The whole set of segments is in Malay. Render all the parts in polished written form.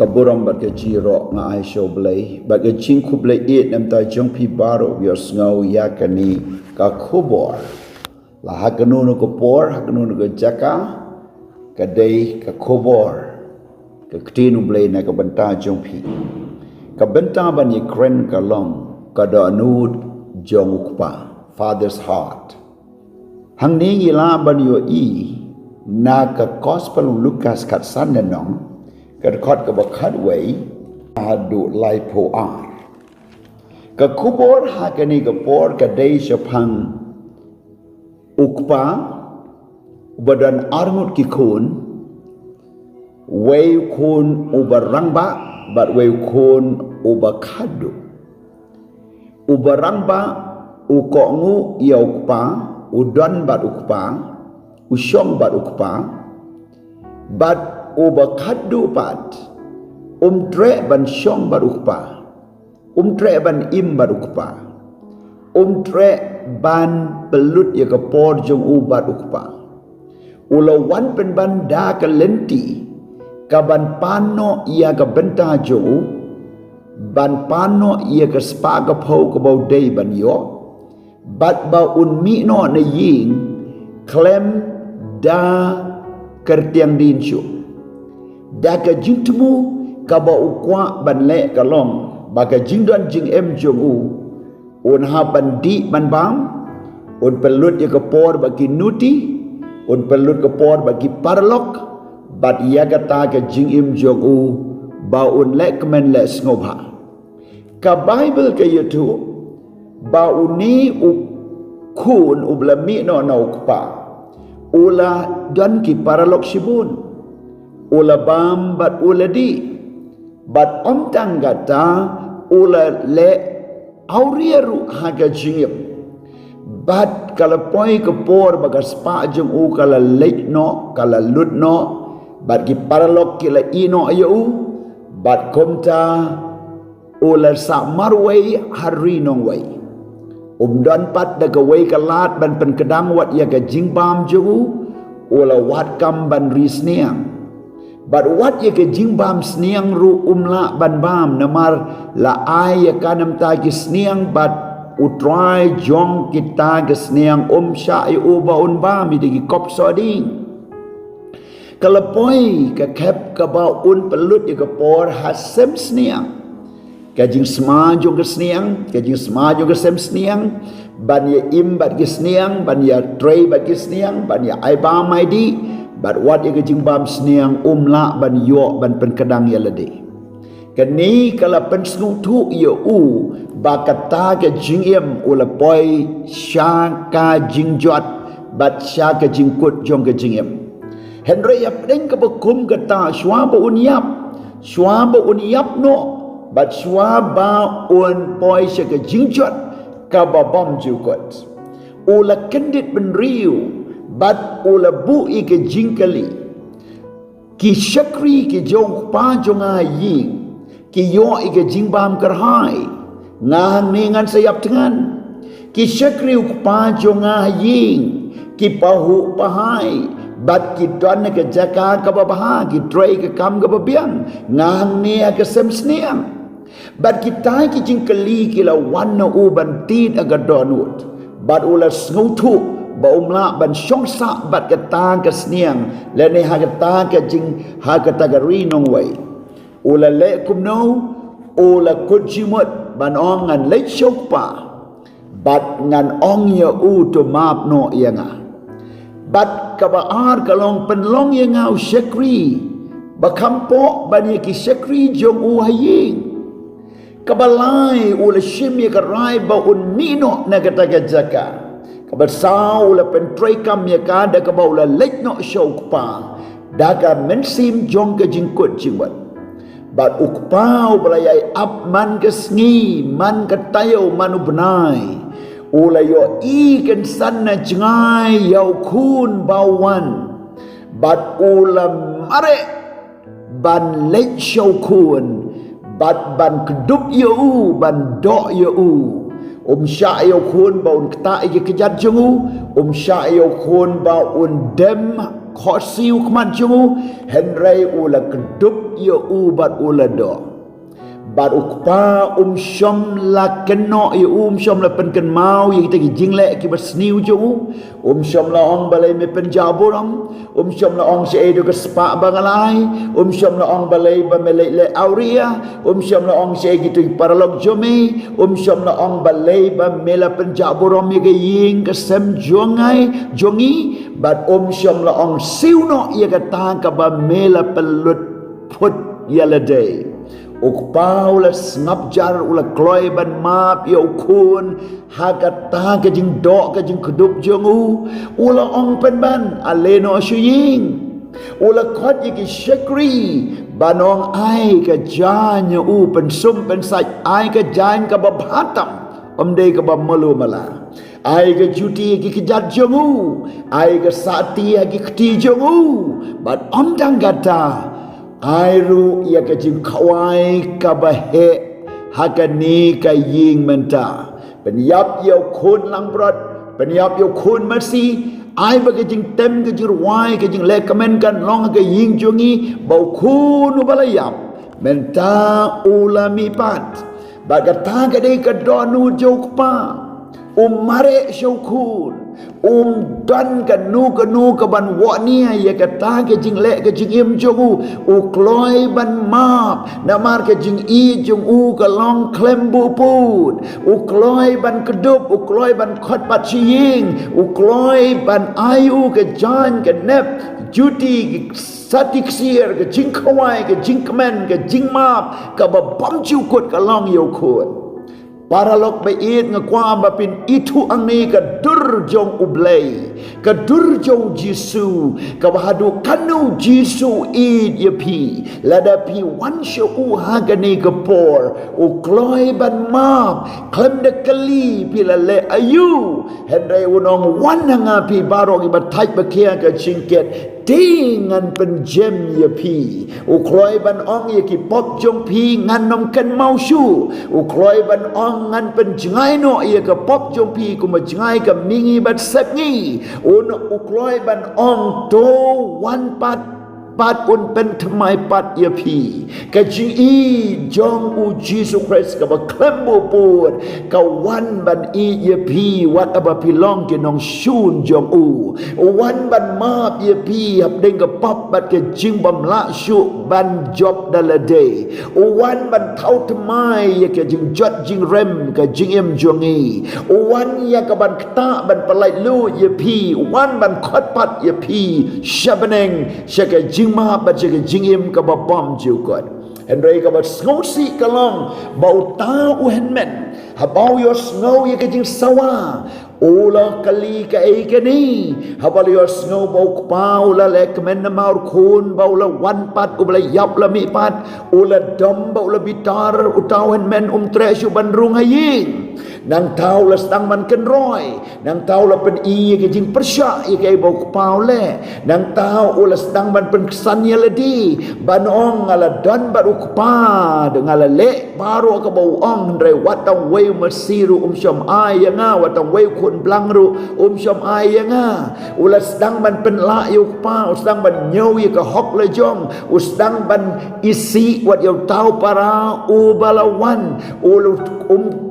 kaburam bat ke jiro nga ai show blai bat ke jingku blai it nam ta jong pi baro biar ngau ya kani ka khobor la hakanu no ko por hakanu no ko jaka kadai ka khobor ka ktinu blai na ka banta jong pi ka banta ban ye kren ka long ka da anud jong ukpa father's heart hang ni ila ban yo i na ka gospel Lucas kat san na nong kad khot ka bakhat wei adu lai po ar ka kubor ha kani ka por ka dei shapang ukpa badan arngut ki khun wei khun ubarangba bat wei khun ubakhadu ubarangba ukongu ya ukpa udan bat ukpa usyong bat ukpa bat ubakhadu pat tre ban syong barukpa tre ban im barukpa tre ban pelut ya kapor jong u barukpa ulawan pen ban da ka lenti ka ban pano ia ka benta jong ban pano ia ka spa ka phau ka bau dei ban yo bat ba un mi no na ying klem da kertiang din syu daga jingtemu kaba ukwa ban le kalong baga jingdan jing em jong u un ha ban di ban bam un pelut ya kapor bagi nuti un pelut kapor bagi parlok bat ya kata ka jing em jong u ba un le kemen le ngobha ka bible ka yutu ba uni u kun ublami no na ukpa ula dan ki parlok sibun ula bam bat ula di bat om tanggata ula le auriru haga jingim bat kala poi ke por bagas pa jeng u kala leit no kala lut no bat ki paralok kila ino ayu bat komta ula sa marway hari nong way dan pat daga way kalat ban pen kedang wat ya ga jingbam jeng ula wat kam ban risniang but what ye ke jingbam sniang ru umla ban bam namar la ai ya kanam ta ki sniang but utrai jong kita ke sniang sha ai uba un bam di kop soding kalapoi ka kep ka ba un pelut ye ke por hasem sniang ka jing sma jong ke sniang ka jing sma jong ke sem sniang ban ye im bat ke sniang ban ya tray bat ke sniang ban ya ai ba mai di but what ye jingbam sniang umla ban yo ban pen kedang ya lede kani kala pen snu tu ye u bakata ke jingem ula poi sha ka jingjot bat sha ka jingkut jong ke jingem henry yap deng ke bekum kata shwa ba unyap no bat shwa ba un poi sha ke jingjot ka ba bom jukot ula kendit ben riu bat ula bu ke jingkali ki shakri ki jong pa jonga yi ki yo ke jingbam kerhai ngang ningan sayap tengan ki shakri pa jonga yi ki pahu pahai bat ki don ke jaka ka baha ki tray ke kam ke biang ngang ne ke sem sniang bat ki tai ki jingkali ki la wanna u ban tid aga donut bat ula snutu ba umla ban syongsa bat kata ke sniang le ne ha kata ke jing ha kata gari nong wei ula le kum no ula kujimot ban ong ngan le chokpa bat ngan ong ya u to map no yanga bat ka ba ar kalong penlong yanga u shakri ba kampo ban ye ki shakri jong u haying kabalai ula shim ye karai ba un nino na kata ke jaka bersau la pentrai kam ya ka da ka baula lek no show pa da ka mensim jong ke jingkut jingwat bat ukpau belayai ap man ke sngi man ke tayo manu benai ula yo I ken san na jengai yau kun bawan bat ula mare ban lek show kun bat ban kedup yo ban do yo sha yo kun ba un kta ye kejat jengu sha yo kun ba un dem ขอซิวขมันจูเห็นไรอุละกระดุบยาอูบัดอุละดอกบัดอุกปาชมละกันเนาะชมละเป็นกันเมาอย่างที่จริงแหละกิบัดสนิวจูชมละองบาเลยไม่เป็นจาบุรัมชมละองเสียดูกสปะบางอะไรชมละองบาเลยบะเมเลเลอาเรียชมละองเสียgitu para log jomiชมละองบาเลยบะเมลเป็นจาบุรัมยังยิงกsem jongai jongiบัดชมละองซิวเนาะยังกตางกับบะเมลเป็นลุดพุทยาละเดukpau la snapjar ula kloi ban map yo kun hakata ke jing dok ke jing kedup jongu ula ong pen ban aleno shuying ula khot yiki shakri banong ai ke janya u pen sum pen sai ai ke jan ka babhatam omde ka bamalu mala ai ke juti ki kejat jongu ai ke sati ki khti jongu ban om dang gata airu ia kajing kawai kabahe hakani kaying menta penyap yau kun lang brot penyap yau kun masi ai bagajing tem kajing wai kajing lekamen kan long kaying jungi bau kun ubalayap menta ulami pat bagata kadai kadonu jokpa mare syukun dan kanu kaban wania ya kata ke jing le ke jing im jongu kloi ban map namar ke jing i jung u ka long klembu put kloi ban kedup kloi ban khot pat chiying kloi ban ayu ke jan ke nep juti satik sier ke jing khawai ke jing kemen ke jing map ka ba bam chu kot ka long yo khot para lok bait ngakwa bapin itu angni ka durjong ublay ka durjong jisu ka bahadu kanu jisu id yapi lada pi wan shu hagani ka por u kloi ban map klem de kali pi la le ayu hendai unong wan nga pi barok ibat thai bakia ka chingket dengan penjem ya pi ukloi ban ong ya ki pop jong pi ngan nom kan mau shu ukloi ban ong ngan penjengai no ya ka pop jong pi ku majengai ka mingi bat sep ngi ukloi ban ong to wan pat pat un pen thamai pat ya pi ka jing i jong u Jesus Christ ka ba klembo put ka wan ban i ya pi wat aba pilong ke nong shun jong u wan ban map ya pi hab deng ka pop bat ke jing bam la shu ban job dalade wan ban thau thamai ya ke jing jot jing rem ka jing em jong i wan ya ka ban kta ban palai lu ya pi wan ban khot pat ya pi shabaneng shaka jing ma baca ke jingim ka babam jukot Henry ka ba snowsi kalong bau ta u henmen habau yo snow ye ke jing sawa ula kali ka ai ke ni habal yo snow bau pau la lek men na maur khun bau la wan pat u bla yap la mi pat ula dom bau la bitar u tau henmen tre shu ban rung hayin nang tau la stang man ken roi nang tau la pen i ke jing persya ye ke bau pau le nang tau ula stang man pen kesan ye la di ban ong ala don ba u pa dengan la le baru ka bau ong re wat tang wei masiru shom ai ya nga wat tang wei kun blang ru shom ai ya nga ula stang man pen la yu pa stang ban nyau ye ka hok le jong stang ban isi wat yo tau para u balawan ulu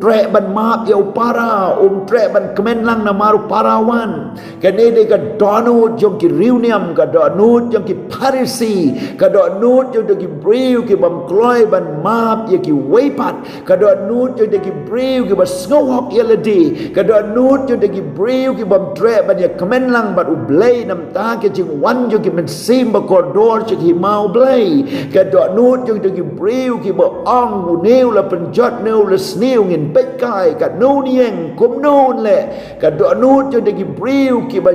tre ban map yo para tre ban kemen lang na maru parawan kene de ka donu jong ki riuniam ka donu jong ki parisi ka donu jong ki briu ki bam kloi ban map ye ki weipat ka donu jong ki briu ki bas ngawak ye ledi ka donu jong ki briu ki bam tre ban ye kemen lang bat u blay nam ta ke jing wan jong ki men sim ba koridor che ki mau blay ka donu jong ki briu ki ba ong u neu la pen jot neu la sneu ngin pek kai ka nu nieng kum nun le ka do nu jo de ki briu ki ba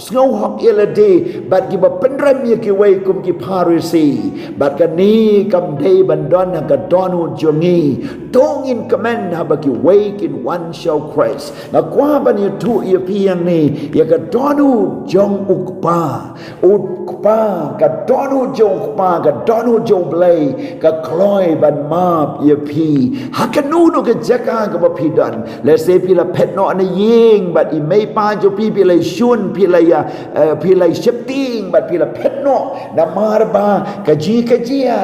ngau hok elade bat ki ba penrem ye ki wei kum ki parisi bat ka ni kam dei bandon ka donu jongi tongin kamen ha ba ki wei kin one show Christ na kwa ban ye tu ye piang ni ye ka donu jong ukpa ka donu jong ukpa ka donu jong blai ka kloi ban map ye pi ha ka nu no ka jaka ka ba pi dan le se pi la pet no an ying bat i mei pa jo pi pi le shun pi le pilaya pilai shifting bat pila petno namar ba kaji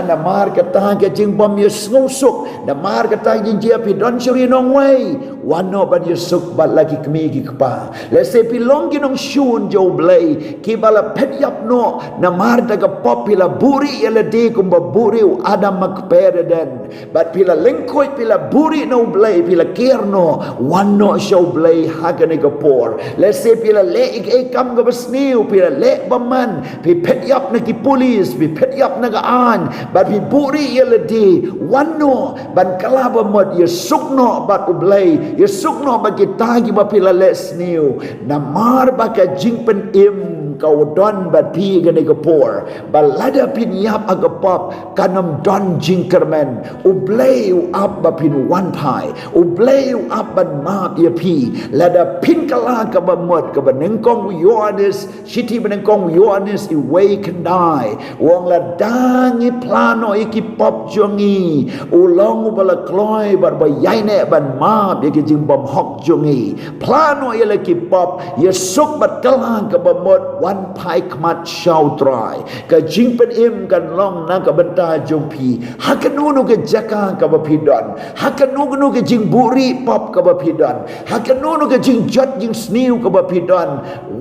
namar kata kajing bom ya snusuk namar kata jinjia pi don shuri nong wei wano ban yusuk bat lagi kemi ki kpa let's say pilong ki nong shun jo blai ki bala pet yap no namar daga popila buri yala de kumba buri adam makpere den bat pila lengkoi pila buri no blai pila kierno wano show blai hagane ka por let's say pila le ik kam ga basniu pila le baman pi pet yap na ki police pi pet yap na ga an bat pi buri yala de wano ban kalaba mod yusuk no bat blai yusuk no ba kita ki ba pila le sniu namar ba ka jingpen im kau don bat pi gane ka por balada pin yap agapop kanam don jinkerman ublay up ba pin one pie ublay up ban map ya pi lada pin kala ka ba mot ka ba nengkong yoanis shiti ba nengkong yoanis I way kendai wong la dangi plano iki pop jongi ulong bala kloy bar ba yaine ban map ya ki jing bom hok jongi plano ya la ki pop ya suk bat kala ka ba mot one pie kmat shau try ka jingpen im kan long na ka benta jompi hakanu no ke jaka ka ba pidon hakanu no ke jing buri pop ka ba pidon hakanu no ke jing jot jing sniu ka ba pidon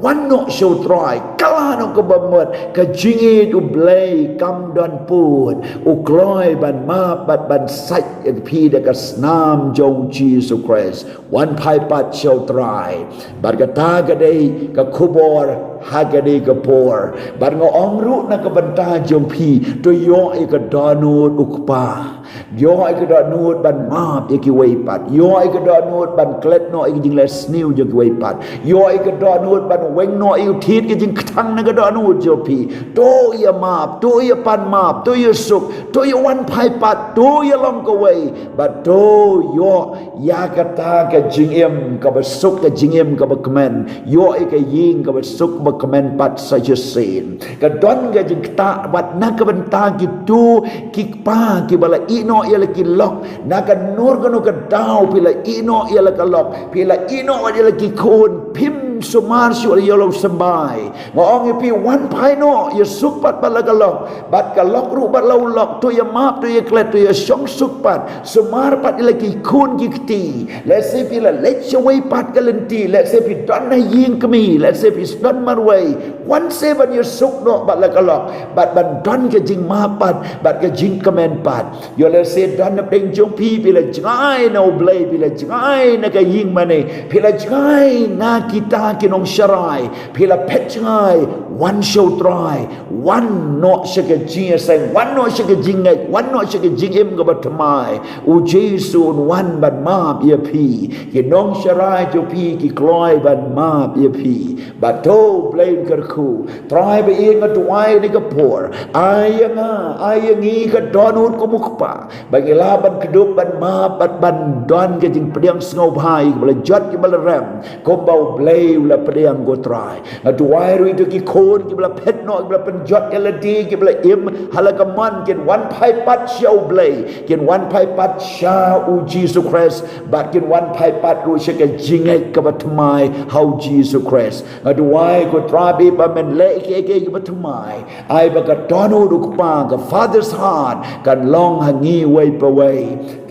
one no shau try kala no ka ba mot ka jingi u blay kam don put u kloy ban ma bat ban sai pi de ka snam jong Jesus Christ one pie pat shau try bar ka ta ka dei ka kubor hagade ka por bar ngo ongru na ka banta jompi to yo e ka danut ukpa yo e ka danut ban map e ki wei pat yo e ka danut ban klet no e jing les sniu je ki wei pat yo e ka danut ban weng no e thit ki jing thang na ka danut jompi to ya map to ya pan map to ya suk to ya wan pai pat to ya long ka wei but to yo ya kata ka jing em ka ba suk ka jing em ka ba kemen yo e ka ying ka ba suk ba kemen pat saja sen ka don ga jing ta wat na ka benta gitu ki pa ki bala ino ia la ki lok na ka nur ka no ka dau pila ino ia la ka lok pila ino ia la ki kon pim sumar su ya lo sembai ngong pi wan pai no ya suk pat bala ka lok bat ka lok ru bat lau lok to ya map to ya klet to ya song suk pat sumar pat ia la ki kon ki ti let's say pila let's away pat ka lenti let's say pi don na ying kami let's say pi don mar way one seven you suk no bat la ka lok bat ban don ka jing ma pat bat ka jing kamen pat yo let's say don na peng jong pi pila jangai no blay pila jangai na ka ying mane pila jangai na kita kinong sharai pila pet jangai one show try one no shaka jing sang one no shaka jing one no shaka jing em ka bat mai u jesu one ban ma ya pi kinong sharai jo pi ki kloi ban ma ya pi but to blame kerku try be ing at wai ni ka por ayangi ka donut ko mukpa bagi laban kedup ban ma bat ban don ke jing pediang snow bhai bala jot ki bala ram ko bau blay la pediang go try at wai ru to ki kon ki bala pet no ki bala pen jot ki la di ki bala im halagaman ken one pipe pat show blay ken one pipe pat sha u Jesus Christ but ken one pipe pat ru shaka jingai ka bat mai how Jesus Christ at wai ko trabi ba men le ke bat mai ai ba ka tonu du pa ka father's heart kan long hangi way pa way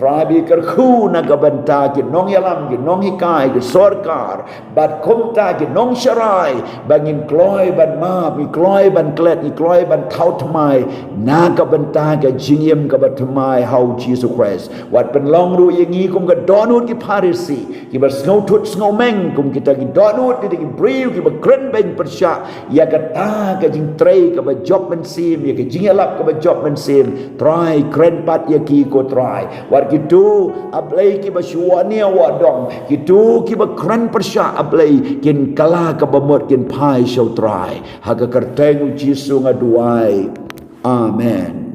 trabi kar khu na ka banta ki nong yalam ki nong hikai ki sorkar bat komta ki nong sharai bangin kloy ban ma mi kloy ban klet ni kloy ban thaut mai na ka banta ka jingiem ka bat mai how Jesus Christ wat pen long ru yangi kum ka donut ki parisi ki ba snow tut snow meng kum kita ki donut ki briu ki ba kren ben persya ya ka ta ka jing trei ka ba job men sim ya ka jing alap ka ba job men sim try kren pat ya ki ko try war ki tu ablay ki ba shuania wa dong ki tu ki ba kren persya ablay kin kala ka ba mot kin pai show try ha ka kerteng Jesus ngaduai amen.